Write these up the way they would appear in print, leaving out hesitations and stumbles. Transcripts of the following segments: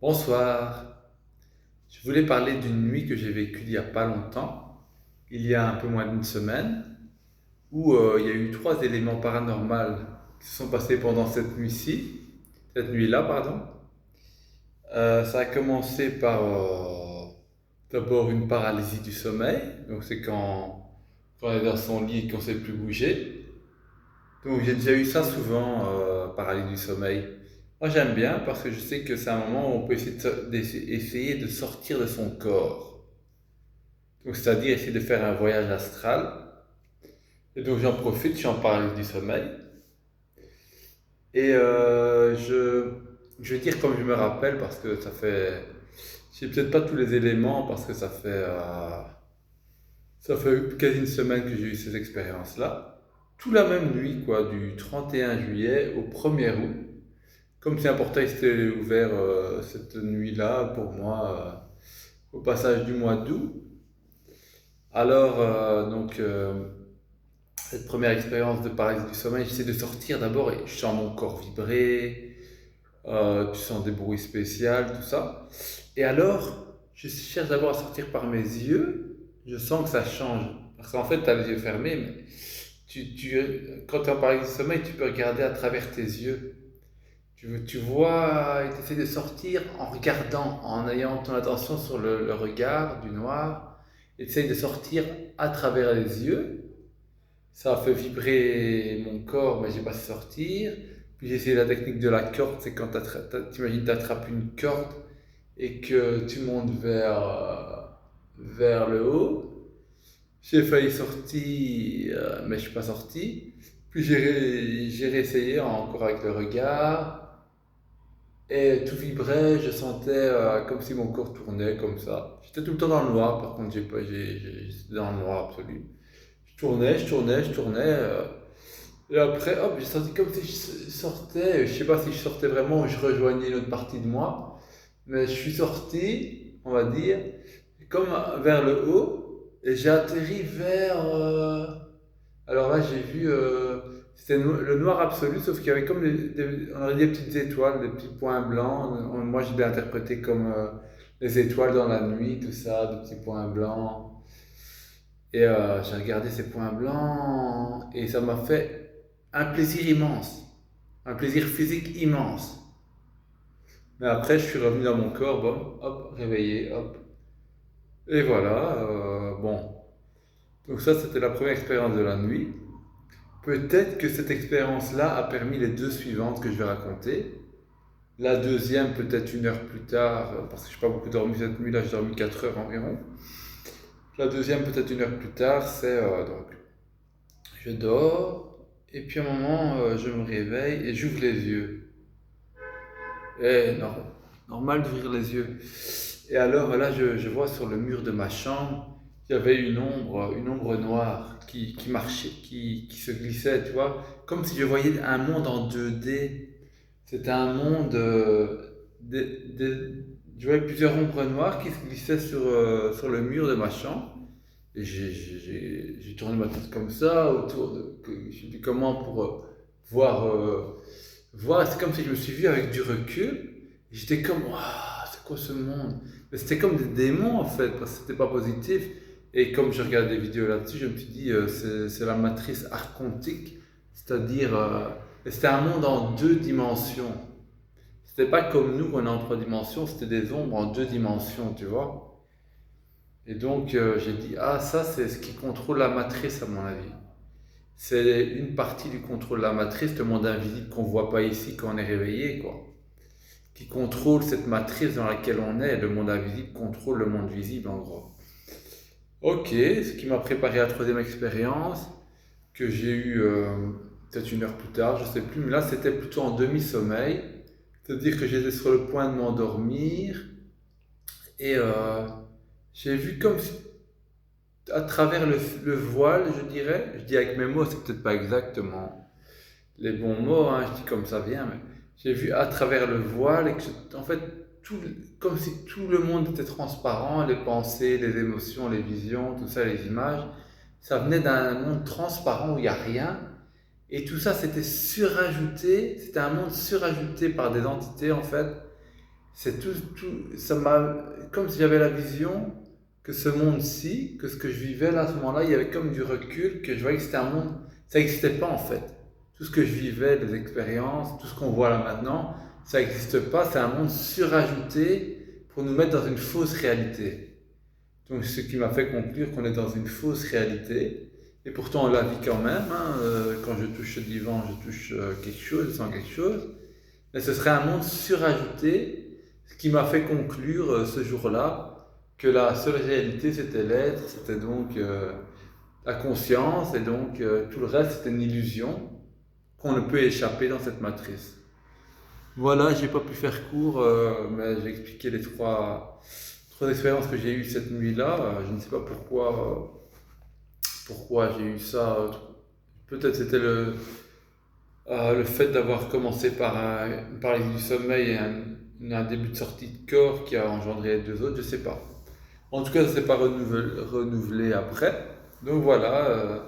Bonsoir. Je voulais parler d'une nuit que j'ai vécue il n'y a pas longtemps, il y a un peu moins d'une semaine, où il y a eu trois éléments paranormaux qui se sont passés pendant cette nuit-là, pardon. Ça a commencé par d'abord une paralysie du sommeil, donc c'est quand on est dans son lit et qu'on ne sait plus bouger. Donc j'ai déjà eu ça souvent, paralysie du sommeil. Moi j'aime bien parce que je sais que c'est un moment où on peut essayer de sortir de son corps. Donc c'est-à-dire essayer de faire un voyage astral. Et donc j'en profite, j'en parle du sommeil. Et je vais dire comme je me rappelle parce que ça fait... J'ai peut-être pas tous les éléments parce que ça fait quasi une semaine que j'ai eu ces expériences-là. Tout la même nuit, quoi, du 31 juillet au 1er août. Comme si un portail s'était ouvert cette nuit-là pour moi au passage du mois d'août. Alors, cette première expérience de paralysie du sommeil, j'essaie de sortir d'abord et je sens mon corps vibrer, tu sens des bruits spéciaux, tout ça. Et alors, je cherche d'abord à sortir par mes yeux, je sens que ça change. Parce qu'en fait, tu as les yeux fermés, mais quand tu es en paralysie du sommeil, tu peux regarder à travers tes yeux. Tu vois, et tu essaies de sortir en regardant, en ayant ton attention sur le regard du noir, et tu essaies de sortir à travers les yeux. Ça a fait vibrer mon corps, mais j'ai pas su sortir. Puis j'ai essayé la technique de la corde, c'est quand t'imagines t'attrapes une corde et que tu montes vers le haut. J'ai failli sortir, mais je suis pas sorti. Puis j'ai réessayé encore avec le regard et tout vibrait. Je sentais comme si mon corps tournait comme ça. J'étais tout le temps dans le noir, par contre, j'étais dans le noir absolu. Je tournais. Et après, hop, j'ai senti comme si je sortais. Je sais pas si je sortais vraiment ou je rejoignais une autre partie de moi. Mais je suis sorti, on va dire, comme vers le haut. Et j'ai atterri vers. Alors là, j'ai vu. C'était le noir absolu, sauf qu'il y avait comme on aurait dit des petites étoiles, des petits points blancs. Moi, je l'ai interprété comme les étoiles dans la nuit, tout ça, des petits points blancs. Et j'ai regardé ces points blancs et ça m'a fait un plaisir immense, un plaisir physique immense. Mais après, je suis revenu dans mon corps, bon, hop, réveillé, hop. Et voilà, bon. Donc ça, c'était la première expérience de la nuit. Peut-être que cette expérience-là a permis les deux suivantes que je vais raconter. La deuxième, peut-être une heure plus tard, parce que je n'ai pas beaucoup dormi cette nuit-là, j'ai dormi 4 heures environ. La deuxième, peut-être une heure plus tard, c'est donc je dors, et puis à un moment, je me réveille et j'ouvre les yeux. Et non, normal d'ouvrir les yeux. Et alors là, je vois sur le mur de ma chambre, il y avait une ombre noire qui marchait, qui se glissait, tu vois, comme si je voyais un monde en 2D. C'était un monde, je voyais plusieurs ombres noires qui se glissaient sur le mur de ma chambre. Et j'ai tourné ma tête comme ça, je sais plus comment pour voir. C'est comme si je me suis vu avec du recul. Et j'étais comme, waouh, c'est quoi ce monde? Mais c'était comme des démons en fait, parce que c'était pas positif. Et comme je regarde des vidéos là-dessus, je me suis dit, c'est la matrice archontique, c'est-à-dire, c'était un monde en deux dimensions. C'était pas comme nous, on est en trois dimensions, c'était des ombres en deux dimensions, tu vois. Et donc, j'ai dit, ah, ça, c'est ce qui contrôle la matrice, à mon avis. C'est une partie du contrôle de la matrice, le monde invisible qu'on ne voit pas ici quand on est réveillé, quoi. Qui contrôle cette matrice dans laquelle on est. Le monde invisible contrôle le monde visible, en gros. Ok, ce qui m'a préparé à la troisième expérience, que j'ai eue peut-être une heure plus tard, je ne sais plus, mais là, c'était plutôt en demi-sommeil. C'est-à-dire que j'étais sur le point de m'endormir et j'ai vu comme si à travers le voile, je dirais. Je dis avec mes mots, c'est peut-être pas exactement les bons mots, hein, je dis comme ça vient, mais j'ai vu à travers le voile et en fait, comme si tout le monde était transparent, les pensées, les émotions, les visions, tout ça, les images, ça venait d'un monde transparent où il n'y a rien. Et tout ça, c'était surajouté, c'était un monde surajouté par des entités en fait. c'est ça m'a, comme si j'avais la vision que ce monde-ci, que ce que je vivais là à ce moment-là, il y avait comme du recul, que je voyais que c'était un monde, ça n'existait pas en fait. Tout ce que je vivais, les expériences, tout ce qu'on voit là maintenant, ça n'existe pas, c'est un monde surajouté pour nous mettre dans une fausse réalité. Donc ce qui m'a fait conclure qu'on est dans une fausse réalité, et pourtant on la vit quand même, hein, quand je touche ce divan, je touche quelque chose, je sens quelque chose, mais ce serait un monde surajouté, ce qui m'a fait conclure ce jour-là que la seule réalité c'était l'être, c'était donc la conscience, et donc tout le reste c'était une illusion qu'on ne peut échapper dans cette matrice. Voilà, j'ai pas pu faire court, mais j'ai expliqué les trois expériences que j'ai eues cette nuit-là. Je ne sais pas pourquoi j'ai eu ça. Peut-être c'était le fait d'avoir commencé par parler du sommeil et un début de sortie de corps qui a engendré les deux autres, je sais pas. En tout cas, ça ne s'est pas renouvelé après. Donc voilà,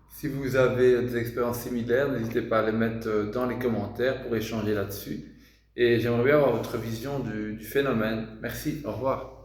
si vous avez des expériences similaires, n'hésitez pas à les mettre dans les commentaires pour échanger là-dessus. Et j'aimerais bien avoir votre vision du phénomène. Merci, au revoir.